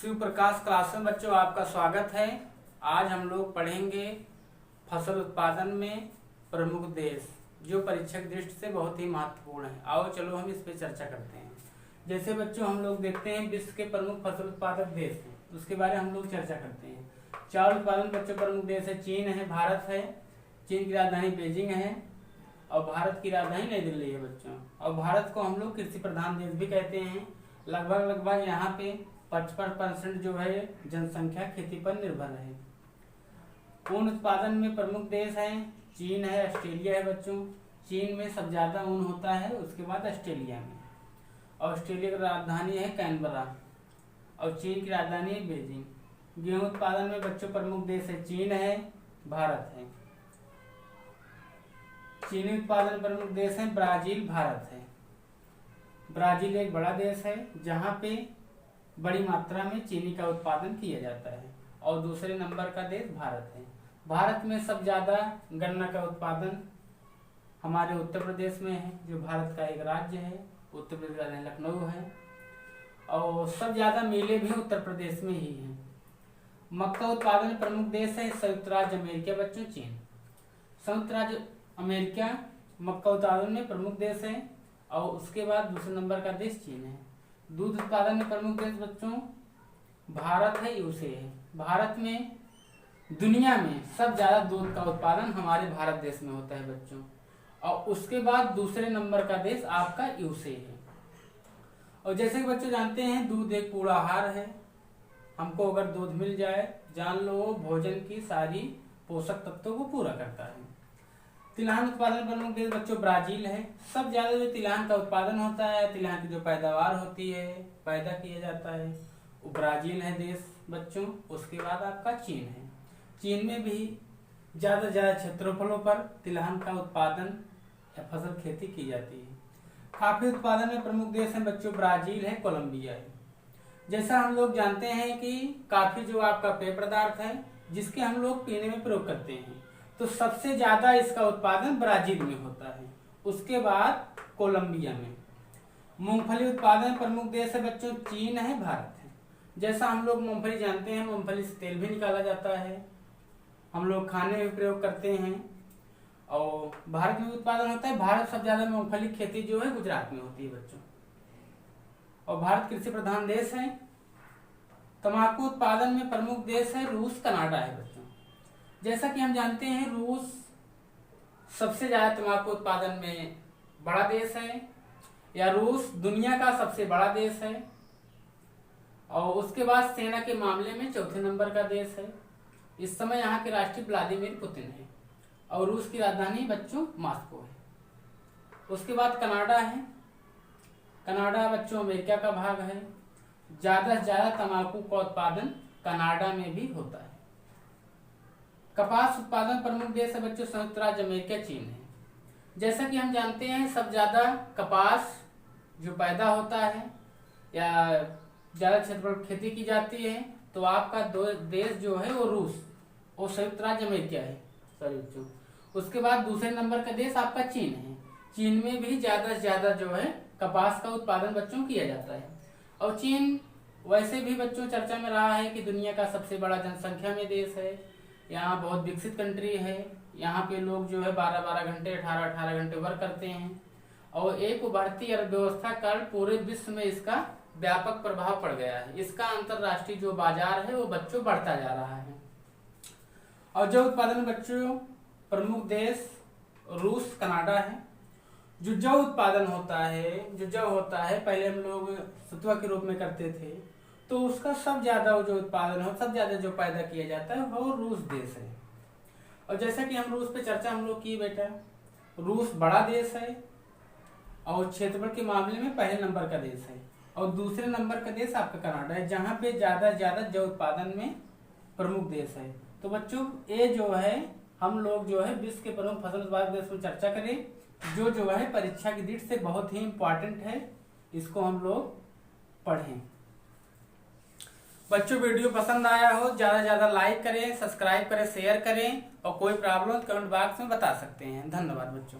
Shiv Prakash class में बच्चों आपका स्वागत है। आज हम लोग पढ़ेंगे फसल उत्पादन में प्रमुख देश, जो परीक्षा की दृष्टि से बहुत ही महत्वपूर्ण है। आओ चलो हम इस पे चर्चा करते हैं। जैसे बच्चों हम लोग देखते हैं विश्व के प्रमुख फसल उत्पादक देश हैं, उसके बारे में हम लोग चर्चा करते हैं। चावल उत्पादन बच्चों प्रमुख देश है, चीन है, भारत है। चीन की राजधानी बीजिंग है और भारत की राजधानी नई दिल्ली है बच्चों। और भारत को हम लोग कृषि प्रधान देश भी कहते हैं। लगभग यहाँ पे 55% जो है जनसंख्या खेती पर निर्भर है। ऊन उत्पादन में प्रमुख देश हैं, चीन है, ऑस्ट्रेलिया है बच्चों। चीन में सबसे ज्यादा ऊन होता है, उसके बाद ऑस्ट्रेलिया में। ऑस्ट्रेलिया की राजधानी है कैनबरा और चीन की राजधानी है बीजिंग। गेहूं उत्पादन में बच्चों प्रमुख देश है, चीन है, भारत है। चीनी उत्पादन प्रमुख देश है, ब्राजील, भारत है। ब्राजील एक बड़ा देश है जहाँ पे बड़ी मात्रा में चीनी का उत्पादन किया जाता है। और दूसरे नंबर का देश भारत है। भारत में सब ज्यादा गन्ना का उत्पादन हमारे उत्तर प्रदेश में है, जो भारत का एक राज्य है। उत्तर प्रदेश का लखनऊ है और सब ज्यादा मिलें भी उत्तर प्रदेश में ही है। मक्का उत्पादन प्रमुख देश है, संयुक्त राज्य अमेरिका बच्चों, चीन। संयुक्त राज्य अमेरिका मक्का उत्पादन में प्रमुख देश है और उसके बाद दूसरे नंबर का देश चीन है। दूध उत्पादन में प्रमुख देश बच्चों भारत है, यूएसए है। भारत में दुनिया में सब ज्यादा दूध का उत्पादन हमारे भारत देश में होता है बच्चों। और उसके बाद दूसरे नंबर का देश आपका यूएसए है। और जैसे कि बच्चों जानते हैं दूध एक पूरा आहार है। हमको अगर दूध मिल जाए जान लो भोजन की सारी पोषक तत्वों को पूरा करता है। तिलहन उत्पादन प्रमुख देश बच्चों ब्राजील है। सब ज्यादा जो तिलहन का उत्पादन होता है, तिलहन की जो पैदावार होती है, पैदा किया जाता है, वो ब्राजील है देश बच्चों। उसके बाद आपका चीन है। चीन में भी ज्यादा क्षेत्रफलों पर तिलहन का उत्पादन या फसल खेती की जाती है। कॉफी उत्पादन में प्रमुख देश है बच्चों ब्राजील है, कोलंबिया है। जैसा हम लोग जानते हैं कि कॉफी जो आपका पेय पदार्थ है जिसके हम लोग पीने में प्रयोग करते हैं, तो सबसे ज्यादा इसका उत्पादन ब्राजील में होता है, उसके बाद कोलंबिया में। मूंगफली उत्पादन प्रमुख देश है बच्चों चीन है, भारत है। जैसा हम लोग मूंगफली जानते हैं, मूंगफली से तेल भी निकाला जाता है, हम लोग खाने में प्रयोग करते हैं और भारत में उत्पादन होता है। भारत सबसे ज्यादा मूंगफली खेती जो है गुजरात में होती है बच्चों। और भारत कृषि प्रधान देश है। तंबाकू उत्पादन में प्रमुख देश है रूस, कनाडा है बच्चों। जैसा कि हम जानते हैं रूस सबसे ज्यादा तंबाकू उत्पादन में बड़ा देश है, या रूस दुनिया का सबसे बड़ा देश है। और उसके बाद सेना के मामले में चौथे नंबर का देश है। इस समय यहाँ के राष्ट्रपति व्लादिमीर पुतिन है और रूस की राजधानी बच्चों मॉस्को है। उसके बाद कनाडा है। कनाडा बच्चों अमेरिका का भाग है। ज्यादा से ज्यादा तंबाकू का उत्पादन कनाडा में भी होता है। कपास उत्पादन प्रमुख देश है बच्चों संयुक्त राज्य अमेरिका, चीन है। जैसा कि हम जानते हैं सब ज्यादा कपास जो पैदा होता है या ज्यादा क्षेत्र पर खेती की जाती है, तो आपका दो देश जो है वो रूस और संयुक्त राज्य अमेरिका है, सॉरी बच्चों। उसके बाद दूसरे नंबर का देश आपका चीन है। चीन में भी ज्यादा से ज्यादा जो है कपास का उत्पादन बच्चों किया जाता है। और चीन वैसे भी बच्चों चर्चा में रहा है कि दुनिया का सबसे बड़ा जनसंख्या में देश है। यहाँ बहुत विकसित कंट्री है। यहाँ पे लोग जो है 12-12 घंटे 18-18 घंटे वर्क करते हैं और एक उभरती अर्थव्यवस्था का पूरे विश्व में इसका व्यापक प्रभाव पड़ गया है। इसका अंतरराष्ट्रीय जो बाजार है वो बच्चों बढ़ता जा रहा है। और जो उत्पादन बच्चों प्रमुख देश रूस, कनाडा है। जो जौ उत्पादन होता है, जो जौ होता है पहले हम लोग सतुआ के रूप में करते थे, तो उसका सब ज्यादा जो उत्पादन हो, सब ज्यादा जो पैदा किया जाता है वो रूस देश है। और जैसा कि हम रूस पे चर्चा हम लोग की बेटा, रूस बड़ा देश है और क्षेत्रफल के मामले में पहले नंबर का देश है। और दूसरे नंबर का देश आपका कनाडा है, जहाँ पे ज्यादा से ज्यादा जौ उत्पादन में प्रमुख देश है। तो बच्चों ये जो है हम लोग जो है विश्व के प्रमुख फसल उत्पादक देश में चर्चा करें, जो है परीक्षा की दृष्टि से बहुत ही इंपॉर्टेंट है, इसको हम लोग पढ़ें। बच्चों वीडियो पसंद आया हो ज्यादा से ज्यादा लाइक करें, सब्सक्राइब करें, शेयर करें और कोई प्रॉब्लम कमेंट बॉक्स में बता सकते हैं। धन्यवाद बच्चों।